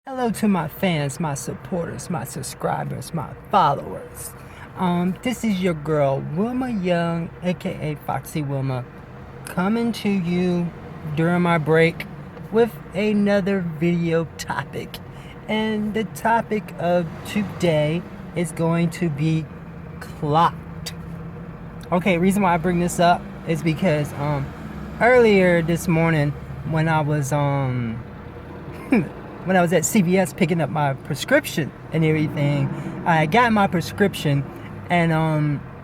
Hello to my fans, my supporters, my subscribers, my followers. This is your girl Wilma Young, aka Foxy Wilma, coming to you during my break with another video topic. And the topic of today is going to be clocked. Okay, reason why I bring this up is because earlier this morning when I was when I was at CVS picking up my prescription and everything, I got my prescription and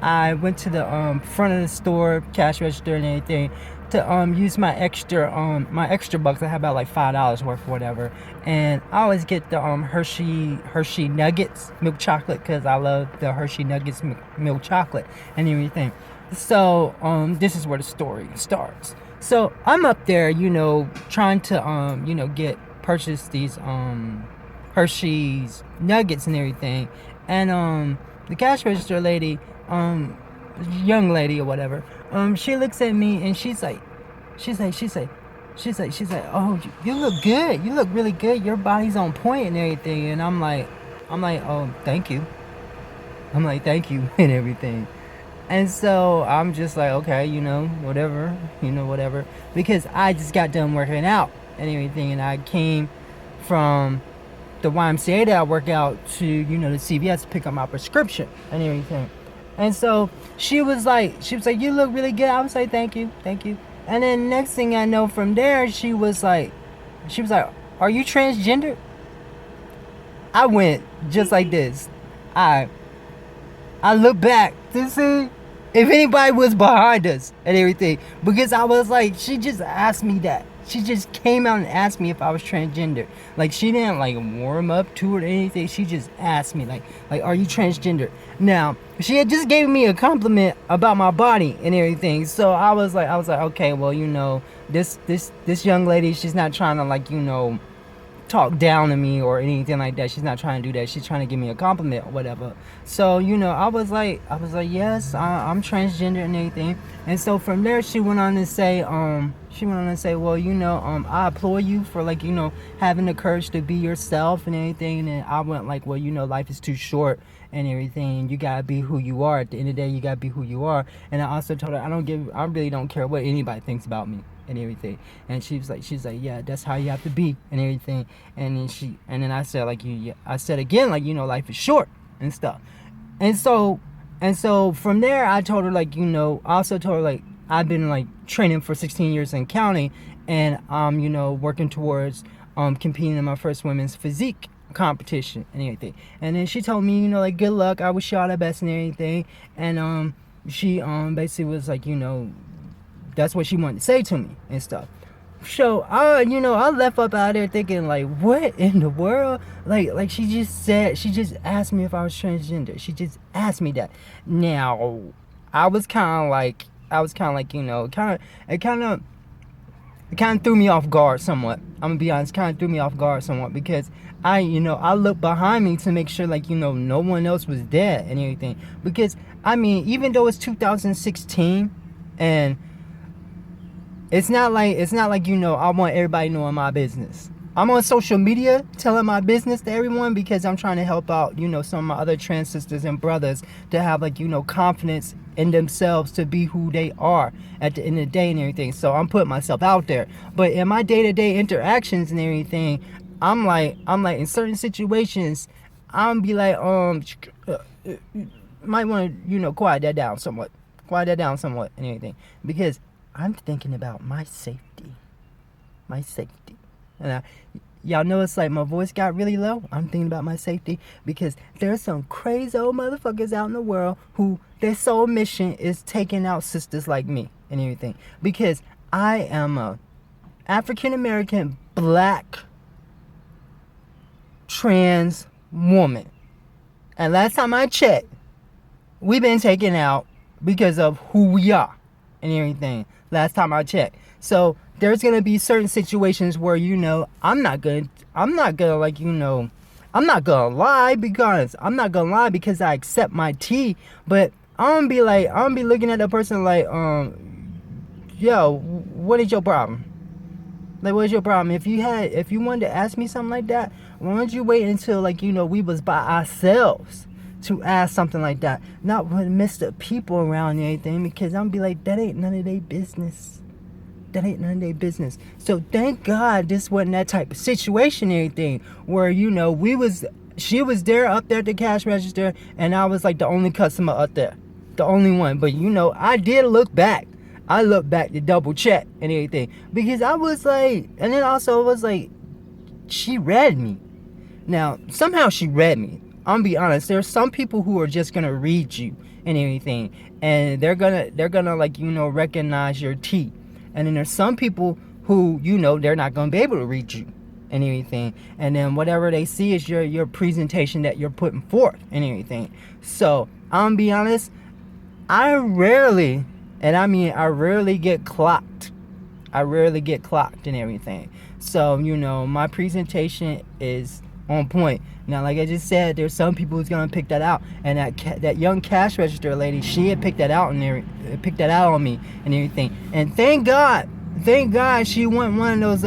I went to the front of the store, cash register and everything, to use my extra bucks. I have about like $5 worth or whatever, and I always get the Hershey Nuggets milk chocolate because I love the Hershey Nuggets milk chocolate and everything. So this is where the story starts. So I'm up there, trying to purchase these Hershey's Nuggets and everything, and the cash register lady, young lady or whatever, she looks at me and she's like, oh, you look good, you look really good, your body's on point and everything. And I'm like, oh, thank you. I'm like, thank you and everything. And so I'm just like, okay, whatever, because I just got done working out and everything, and I came from the YMCA that I work out to, the CVS to pick up my prescription and everything. And so she was like, you look really good. I was like, thank you. And then next thing I know, from there, she was like, are you transgender? I went just like this. I looked back to see if anybody was behind us and everything, because I was like, she just asked me that. She just came out and asked me if I was transgender. Like, she didn't like warm up to it or anything. She just asked me like, are you transgender? Now, she had just gave me a compliment about my body and everything. So I was like, okay, well, this young lady, she's not trying to talk down to me or anything like that. She's not trying to do that. She's trying to give me a compliment or whatever. So I was like, yes, I'm transgender and everything. And so from there, she went on to say, well, I applaud you for having the courage to be yourself and everything. And then I went like, well, life is too short and everything, and you gotta be who you are. At the end of the day, you gotta be who you are. And I also told her, I really don't care what anybody thinks about me and everything. And she's like, yeah, that's how you have to be and everything. And then I said I said again, life is short and stuff. And so from there, I told her I also told her I've been training for 16 years in counting, and working towards competing in my first women's physique competition and everything. And then she told me, good luck, I wish you all the best and everything. And she basically was like, that's what she wanted to say to me and stuff. So I left up out there thinking what in the world? She just asked me if I was transgender. She just asked me that. Now I was kind of it kind of threw me off guard somewhat. I'm gonna be honest, kind of threw me off guard somewhat, because I looked behind me to make sure no one else was dead and everything. Because even though it's 2016 and it's not like I want everybody knowing my business. I'm on social media telling my business to everyone because I'm trying to help out, some of my other trans sisters and brothers to have confidence in themselves to be who they are at the end of the day and everything. So I'm putting myself out there. But in my day-to-day interactions and everything, I'm like in certain situations, I'm be like, might want to, quiet that down somewhat and everything, because I'm thinking about my safety. And y'all know it's my voice got really low. I'm thinking about my safety because there's some crazy old motherfuckers out in the world who their sole mission is taking out sisters like me and everything. Because I am a African American black trans woman. And last time I checked, we've been taken out because of who we are and everything. Last time I checked. So there's gonna be certain situations where I'm not gonna lie, because I accept my tea. But I'm gonna be looking at the person yo, what is your problem? Like, what's your problem? If you wanted to ask me something like that, why don't you wait until, like, we was by ourselves to ask something like that? Not with Mr. People around and everything, because I'm be like, that ain't none of their business. That ain't none of their business. So thank God this wasn't that type of situation or anything where, she was there up there at the cash register and I was like the only customer up there. The only one. But I did look back. I looked back to double check and everything. Because I was like, and then also it was like, she read me. Now, somehow she read me. I'm gonna be honest. There's some people who are just gonna read you and everything, and they're gonna like recognize your teeth. And then there's some people who they're not gonna be able to read you and everything. And then whatever they see is your presentation that you're putting forth and everything. So I'm gonna be honest. I rarely, and I mean I rarely get clocked. I rarely get clocked and everything. So, my presentation is on point. Now, like I just said, there's some people who's gonna pick that out, and that young cash register lady, she had picked that out picked that out on me and everything. And thank God she wasn't one of those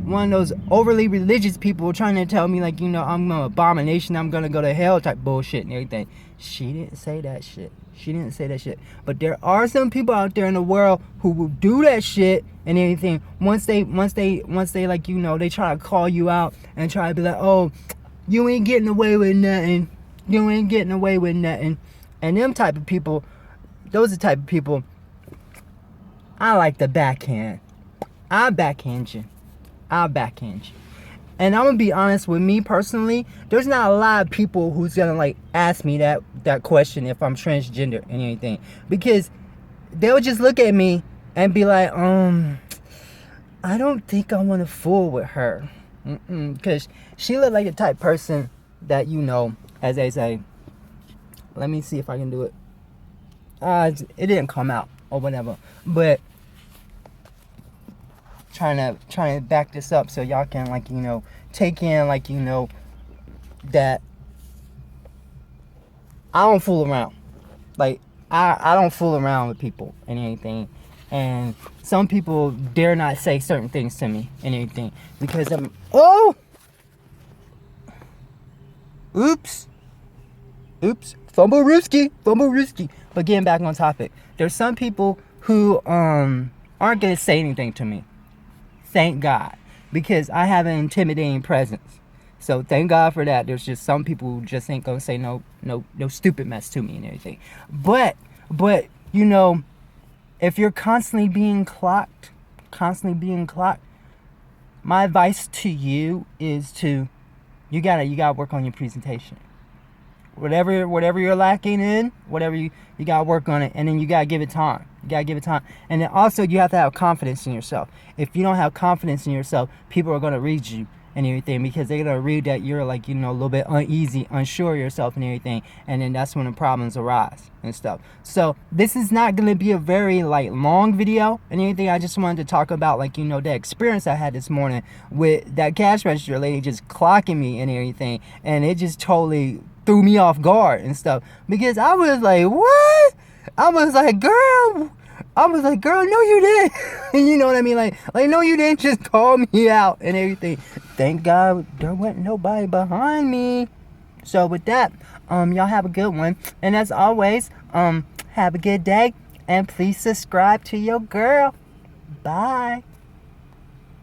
one of those overly religious people trying to tell me like I'm an abomination, I'm gonna go to hell type bullshit and everything. She didn't say that shit. But there are some people out there in the world who will do that shit and anything. Once they like they try to call you out and try to be like, oh, you ain't getting away with nothing. And them type of people, those are the type of people I like to backhand. I'll backhand you. And I'm gonna be honest with me personally, there's not a lot of people who's gonna like ask me that question if I'm transgender and anything. Because they'll just look at me and be like, I don't think I wanna fool with her. Because she look like the type person that as they say, let me see if I can do it. It didn't come out or whatever. But trying to back this up so y'all can take in that I don't fool around. Like I don't fool around with people and anything. And some people dare not say certain things to me and anything because I'm oops fumble risky. But getting back on topic, there's some people who aren't gonna say anything to me. Thank God, because I have an intimidating presence. So thank God for that. There's just some people who just ain't gonna say no stupid mess to me and everything. But if you're constantly being clocked, my advice to you is you gotta work on your presentation. Whatever you're lacking in, whatever you gotta work on it, and then you gotta give it time. And then also you have to have confidence in yourself. If you don't have confidence in yourself, people are gonna read you and everything because they're gonna read that you're like a little bit uneasy, unsure of yourself and everything, and then that's when the problems arise and stuff. So this is not gonna be a very long video and anything. I just wanted to talk about the experience I had this morning with that cash register lady just clocking me and everything, and it just totally threw me off guard and stuff because I was like, what? I was like, girl, no, you didn't. You know what I mean? Like, no, you didn't just call me out and everything. Thank God there wasn't nobody behind me. So with that, y'all have a good one. And as always, have a good day. And please subscribe to your girl. Bye.